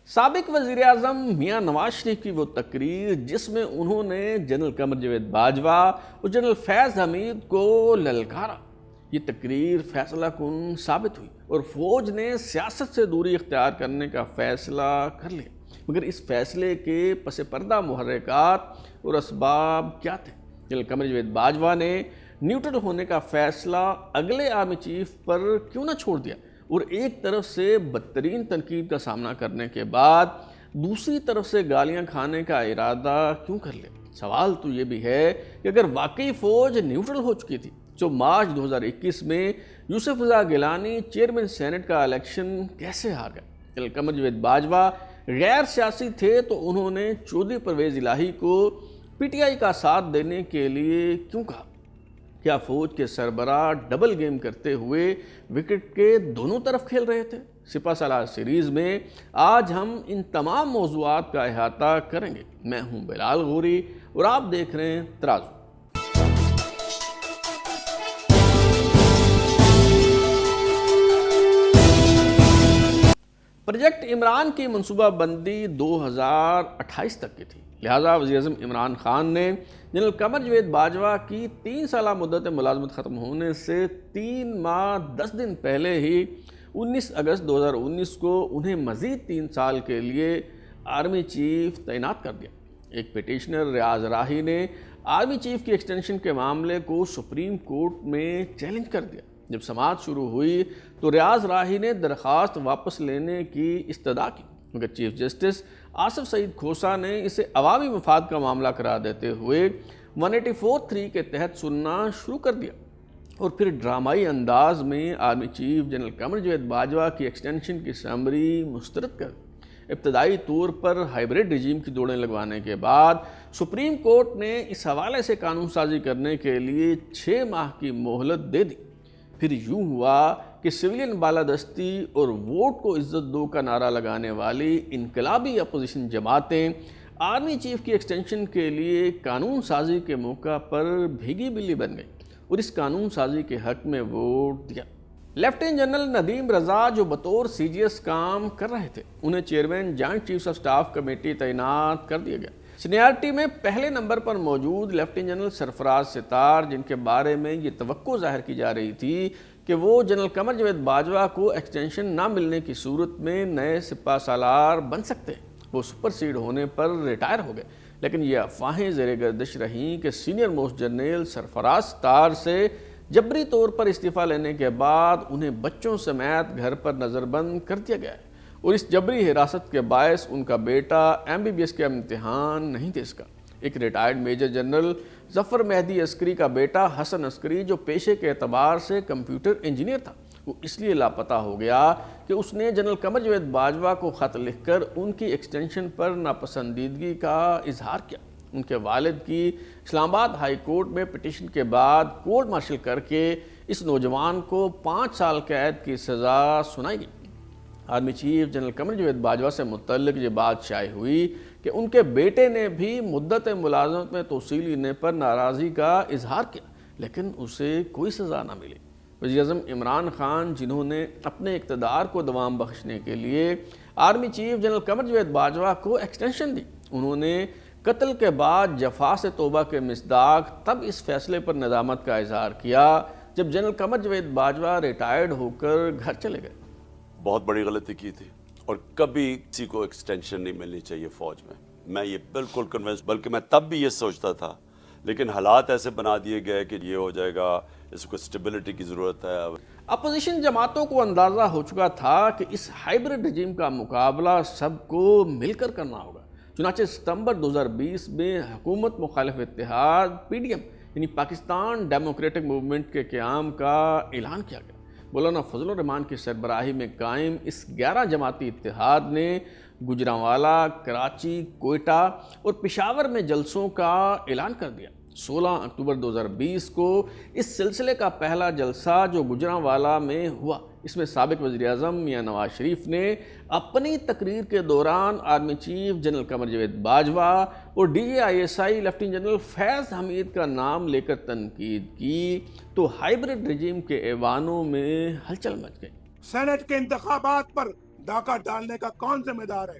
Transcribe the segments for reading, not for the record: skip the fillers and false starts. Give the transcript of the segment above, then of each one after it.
سابق وزیر اعظم میاں نواز شریف کی وہ تقریر جس میں انہوں نے جنرل قمر جاوید باجوہ اور جنرل فیض حمید کو للکارا، یہ تقریر فیصلہ کن ثابت ہوئی اور فوج نے سیاست سے دوری اختیار کرنے کا فیصلہ کر لیا۔ مگر اس فیصلے کے پس پردہ محرکات اور اسباب کیا تھے؟ جنرل قمر جاوید باجوہ نے نیوٹرل ہونے کا فیصلہ اگلے آرمی چیف پر کیوں نہ چھوڑ دیا، اور ایک طرف سے بدترین تنقید کا سامنا کرنے کے بعد دوسری طرف سے گالیاں کھانے کا ارادہ کیوں کر لیا؟ سوال تو یہ بھی ہے کہ اگر واقعی فوج نیوٹرل ہو چکی تھی تو مارچ 2021 میں یوسف رضا گیلانی چیئرمین سینٹ کا الیکشن کیسے ہار گئے؟ جنرل قمر جاوید باجوہ غیر سیاسی تھے تو انہوں نے چودھری پرویز الہی کو پی ٹی آئی کا ساتھ دینے کے لیے کیوں کہا؟ کیا فوج کے سربراہ ڈبل گیم کرتے ہوئے وکٹ کے دونوں طرف کھیل رہے تھے؟ سپہ سالار سیریز میں آج ہم ان تمام موضوعات کا احاطہ کریں گے۔ میں ہوں بلال غوری اور آپ دیکھ رہے ہیں ترازو۔ پروجیکٹ عمران کی منصوبہ بندی 2028 تک کی تھی، لہٰذا وزیر اعظم عمران خان نے جنرل قمر جاوید باجوہ کی 3 سالہ مدت ملازمت ختم ہونے سے 3 ماہ 10 دن پہلے ہی 19 اگست 2019 کو انہیں مزید 3 سال کے لیے آرمی چیف تعینات کر دیا۔ ایک پیٹیشنر ریاض راہی نے آرمی چیف کی ایکسٹینشن کے معاملے کو سپریم کورٹ میں چیلنج کر دیا۔ جب سماعت شروع ہوئی تو ریاض راہی نے درخواست واپس لینے کی استدعا کی، مگر چیف جسٹس آصف سعید کھوسہ نے اسے عوامی مفاد کا معاملہ قرار دیتے ہوئے 184(3) کے تحت سننا شروع کر دیا، اور پھر ڈرامائی انداز میں army chief general Qamar Javed Bajwa کی ایکسٹینشن کی سمری مسترد کر دی۔ ابتدائی طور پر ہائبرڈ رجیم کی دوڑیں لگوانے کے بعد سپریم کورٹ نے اس حوالے سے قانون سازی کرنے کے لیے 6 ماہ کی مہلت دے دی۔ پھر یوں ہوا کہ سویلین بالادستی اور ووٹ کو عزت دو کا نعرہ لگانے والی انقلابی اپوزیشن جماعتیں آرمی چیف کی ایکسٹینشن کے لیے قانون سازی کے موقع پر بھیگی بلی بن گئی اور اس قانون سازی کے حق میں ووٹ دیا۔ لیفٹیننٹ جنرل ندیم رضا جو بطور سی جی ایس کام کر رہے تھے، انہیں chairman joint chiefs of staff committee تعینات کر دیا گیا۔ سینیارٹی میں پہلے نمبر پر موجود لیفٹیننٹ جنرل سرفراز ستار، جن کے بارے میں یہ توقع ظاہر کی جا رہی تھی کہ وہ جنرل قمر جاوید باجوہ کو ایکسٹینشن نہ ملنے کی صورت میں نئے سپہ سالار بن سکتے ہیں، وہ سپر سیڈ ہونے پر ریٹائر ہو گئے، لیکن یہ افواہیں زیر گردش رہیں کہ سینئر موسٹ جرنیل سرفراز ستار سے جبری طور پر استعفیٰ لینے کے بعد انہیں بچوں سمیت گھر پر نظر بند کر دیا گیا ہے، اور اس جبری حراست کے باعث ان کا بیٹا MBBS کا امتحان نہیں دے سکا۔ ایک ریٹائرڈ میجر جنرل ظفر مہدی عسکری کا بیٹا حسن عسکری جو پیشے کے اعتبار سے کمپیوٹر انجینئر تھا، وہ اس لیے لاپتہ ہو گیا کہ اس نے جنرل قمر جاوید باجوہ کو خط لکھ کر ان کی ایکسٹینشن پر ناپسندیدگی کا اظہار کیا۔ ان کے والد کی اسلام آباد ہائی کورٹ میں پٹیشن کے بعد کورٹ مارشل کر کے اس نوجوان کو 5 سال قید کی سزا سنائی گئی۔ Army chief general Qamar Javed Bajwa سے متعلق یہ بات شائع ہوئی کہ ان کے بیٹے نے بھی مدت ملازمت میں توسیع لینے پر ناراضی کا اظہار کیا، لیکن اسے کوئی سزا نہ ملی۔ وزیر اعظم عمران خان، جنہوں نے اپنے اقتدار کو دوام بخشنے کے لیے army chief general Qamar Javed Bajwa کو ایکسٹینشن دی، انہوں نے قتل کے بعد جفا سے توبہ کے مصداق تب اس فیصلے پر ندامت کا اظہار کیا جب جنرل قمر جاوید باجوہ ریٹائرڈ ہو کر گھر چلے گئے۔ بہت بڑی غلطی کی تھی اور کبھی کسی کو ایکسٹینشن نہیں ملنی چاہیے فوج میں یہ بالکل کنونس، بلکہ میں تب بھی یہ سوچتا تھا، لیکن حالات ایسے بنا دیے گئے کہ یہ ہو جائے گا، اس کو اسٹیبلٹی کی ضرورت ہے۔ اپوزیشن جماعتوں کو اندازہ ہو چکا تھا کہ اس ہائبرڈ رجیم کا مقابلہ سب کو مل کر کرنا ہوگا، چنانچہ ستمبر 2020 میں حکومت مخالف اتحاد PDM یعنی پاکستان ڈیموکریٹک موومنٹ کے قیام کا اعلان کیا گیا۔ مولانا فضل الرحمان کی سربراہی میں قائم اس 11 جماعتی اتحاد نے گوجرانوالا، کراچی، کوئٹہ اور پشاور میں جلسوں کا اعلان کر دیا۔ 16 اکتوبر 2020 کو اس سلسلے کا پہلا جلسہ جو گوجرانوالا میں ہوا، اس میں سابق وزیر اعظم میاں نواز شریف نے اپنی تقریر کے دوران army chief general Qamar Javed Bajwa اور DJISI لیفٹیننٹ جنرل فیض حمید کا نام لے کر تنقید کی تو ہائبرڈ رجیم کے ایوانوں میں ہلچل مچ گئی۔ سینٹ کے انتخابات پر ڈاکہ ڈالنے کا کون ذمہ دار ہے؟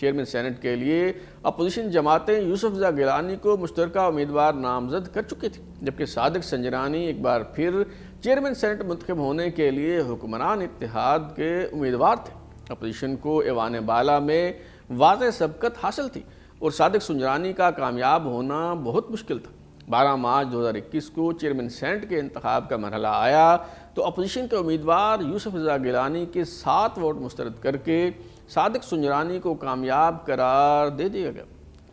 چیئرمین سینٹ کے لیے اپوزیشن جماعتیں یوسف رضا گیلانی کو مشترکہ امیدوار نامزد کر چکی تھیں، جبکہ صادق سنجرانی ایک بار پھر چیئرمین سینٹ منتخب ہونے کے لیے حکمران اتحاد کے امیدوار تھے۔ اپوزیشن کو ایوان بالا میں واضح سبقت حاصل تھی اور صادق سنجرانی کا کامیاب ہونا بہت مشکل تھا۔ 12 مارچ 2021 کو چیئرمین سینٹ کے انتخاب کا مرحلہ آیا تو اپوزیشن کے امیدوار یوسف رضا گیلانی کے 7 ووٹ مسترد کر کے صادق سنجرانی کو کامیاب قرار دے دیا گیا۔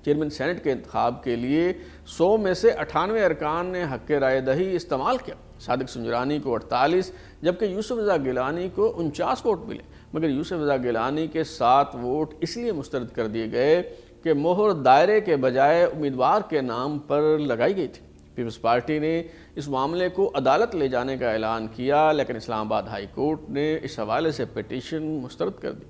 چیئرمین سینٹ کے انتخاب کے لیے 100 میں سے 98 ارکان نے حق رائے دہی استعمال کیا۔ صادق سنجرانی کو 48 جبکہ یوسف رضا گیلانی کو 49 ووٹ ملے، مگر یوسف رضا گیلانی کے 7 ووٹ اس لیے مسترد کر دیے گئے کہ مہر دائرے کے بجائے امیدوار کے نام پر لگائی گئی تھی۔ پیپلز پارٹی نے اس معاملے کو عدالت لے جانے کا اعلان کیا، لیکن اسلام آباد ہائی کورٹ نے اس حوالے سے پٹیشن مسترد کر دی۔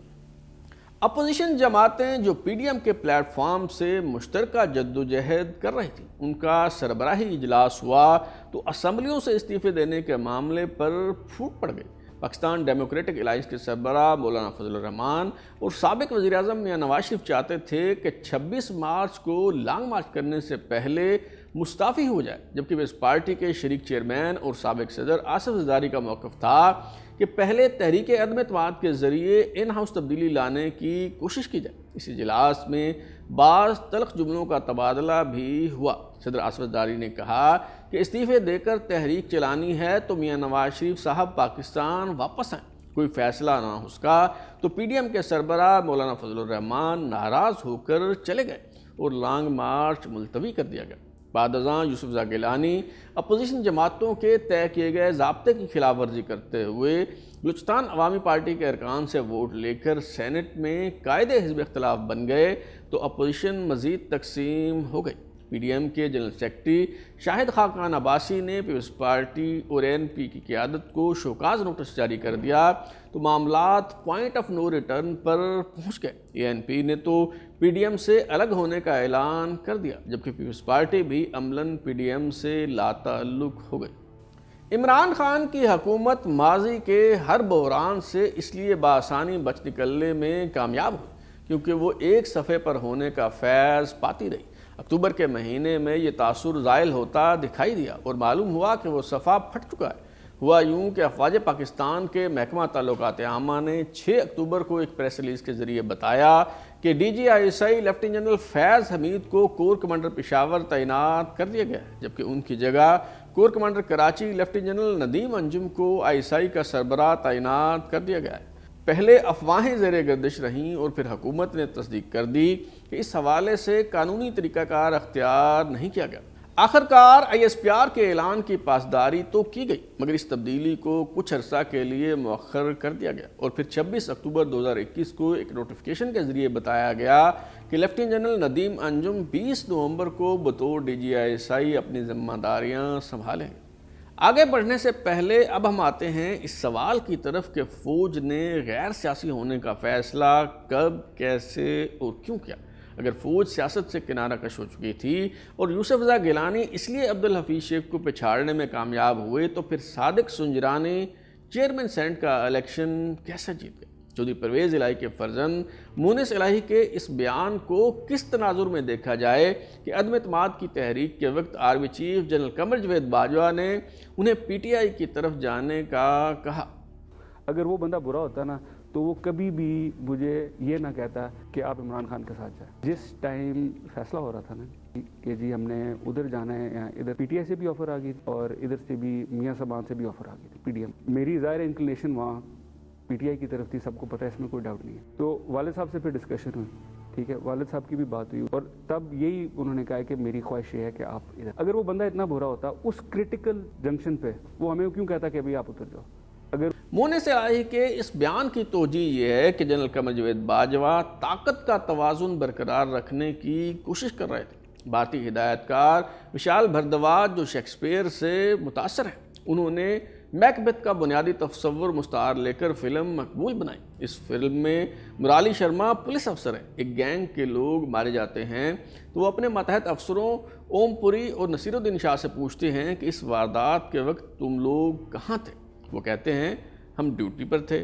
اپوزیشن جماعتیں جو پی ڈی ایم کے پلیٹ فارم سے مشترکہ جدوجہد کر رہی تھیں، ان کا سربراہی اجلاس ہوا تو اسمبلیوں سے استعفے دینے کے معاملے پر پھوٹ پڑ گئی۔ پاکستان ڈیموکریٹک الائنس کے سربراہ مولانا فضل الرحمان اور سابق وزیر اعظم میاں نواز شریف چاہتے تھے کہ 26 مارچ کو لانگ مارچ کرنے سے پہلے مستعفی ہو جائے، جبکہ اس پارٹی کے شریک چیئرمین اور سابق صدر آصف زرداری کا موقف تھا کہ پہلے تحریک عدم اعتماد کے ذریعے ان ہاؤس تبدیلی لانے کی کوشش کی جائے۔ اس اجلاس میں بعض تلخ جملوں کا تبادلہ بھی ہوا۔ صدر آصف زرداری نے کہا کہ استعفے دے کر تحریک چلانی ہے تو میاں نواز شریف صاحب پاکستان واپس آئیں، کوئی فیصلہ نہ ہو سکا تو پی ڈی ایم کے سربراہ مولانا فضل الرحمان ناراض ہو کر چلے گئے اور لانگ مارچ ملتوی کر دیا گیا۔ بعد ازاں یوسف رضا گیلانی اپوزیشن جماعتوں کے طے کیے گئے ضابطے کی خلاف ورزی کرتے ہوئے بلوچستان عوامی پارٹی کے ارکان سے ووٹ لے کر سینٹ میں قائد حزب اختلاف بن گئے تو اپوزیشن مزید تقسیم ہو گئی۔ پی ڈی ایم کے جنرل سیکرٹری شاہد خاقان عباسی نے پیپلز پارٹی اور این پی کی قیادت کو شوکاز نوٹس جاری کر دیا تو معاملات پوائنٹ آف نو ریٹرن پر پہنچ گئے۔ اے این پی نے تو پی ڈی ایم سے الگ ہونے کا اعلان کر دیا، جبکہ پیپلز پارٹی بھی عملاً پی ڈی ایم سے لا تعلق ہو گئی۔ عمران خان کی حکومت ماضی کے ہر بحران سے اس لیے بآسانی بچ نکلنے میں کامیاب ہوئی کیونکہ وہ ایک صفحے پر ہونے کا فیض پاتی رہی۔ اکتوبر کے مہینے میں یہ تاثر زائل ہوتا دکھائی دیا اور معلوم ہوا کہ وہ صفحہ پھٹ چکا ہے۔ ہوا یوں کہ افواج پاکستان کے محکمہ تعلقات عامہ نے 6 اکتوبر کو ایک پریس ریلیز کے ذریعے بتایا کہ D G I S I lieutenant general Faiz Hameed کو کور کمانڈر پشاور تعینات کر دیا گیا ہے، جبکہ ان کی جگہ corps commander Karachi lieutenant general Nadeem Anjum کو آئی ایس آئی کا سربراہ تعینات کر دیا گیا ہے۔ پہلے افواہیں زیر گردش رہیں اور پھر حکومت نے تصدیق کر دی کہ اس حوالے سے قانونی طریقہ کار اختیار نہیں کیا گیا۔ آخرکار آئی ایس پی آر کے اعلان کی پاسداری تو کی گئی، مگر اس تبدیلی کو کچھ عرصہ کے لیے مؤخر کر دیا گیا اور پھر 26 اکتوبر 2021 کو ایک نوٹیفیکیشن کے ذریعے بتایا گیا کہ لیفٹیننٹ جنرل ندیم انجم 20 نومبر کو بطور ڈی جی آئی ایس آئی اپنی ذمہ داریاں سنبھالیں گے۔ آگے بڑھنے سے پہلے اب ہم آتے ہیں اس سوال کی طرف کہ فوج نے غیر سیاسی ہونے کا فیصلہ کب، کیسے اور کیوں کیا؟ اگر فوج سیاست سے کنارہ کش ہو چکی تھی اور یوسف رضا گیلانی اس لیے عبدالحفیظ شیخ کو پچھاڑنے میں کامیاب ہوئے تو پھر صادق سنجرانی چیئرمین سینٹ کا الیکشن کیسے جیت گئے؟ چودھری پرویز الہی کے فرزند مونس الہی کے اس بیان کو کس تناظر میں دیکھا جائے کہ عدم اعتماد کی تحریک کے وقت army chief general Qamar Javed Bajwa نے انہیں پی ٹی آئی کی طرف جانے کا کہا؟ اگر وہ بندہ برا ہوتا نا تو وہ کبھی بھی مجھے یہ نہ کہتا کہ آپ عمران خان کے ساتھ جائیں۔ جس ٹائم فیصلہ ہو رہا تھا نا کہ جی ہم نے ادھر جانا ہے، یا ادھر پی ٹی آئی سے بھی آفر آ گئی اور ادھر سے بھی میاں صاحبان سے بھی آفر آ گئی تھی پی ڈی ایم، میری ظاہر انکلینیشن وہاں پی ٹی آئی کی طرف تھی، سب کو پتہ ہے، اس میں کوئی ڈاؤٹ نہیں ہے۔ تو والد صاحب سے پھر ڈسکشن ہوئی، ٹھیک ہے، والد صاحب کی بھی بات ہوئی اور تب یہی انہوں نے کہا کہ میری خواہش یہ ہے کہ آپ ادھر۔ اگر وہ بندہ اتنا برا ہوتا اس کریٹیکل جنکشن پہ وہ ہمیں کیوں کہتا کہ ابھی آپ اتر جاؤ؟ اگر مونس الہی کے اس بیان کی توجہ یہ ہے کہ جنرل قمر جاوید باجوہ طاقت کا توازن برقرار رکھنے کی کوشش کر رہے تھے۔ بھارتی ہدایت کار وشال بھردواج جو شیکسپیئر سے متاثر ہیں، انہوں نے میکبتھ کا بنیادی تصور مستعار لے کر فلم مقبول بنائی۔ اس فلم میں مرالی شرما پولیس افسر ہیں، ایک گینگ کے لوگ مارے جاتے ہیں تو وہ اپنے ماتحت افسروں اوم پوری اور نصیر الدین شاہ سے پوچھتے ہیں کہ اس واردات کے وقت تم لوگ کہاں تھے؟ وہ کہتے ہیں ہم ڈیوٹی پر تھے۔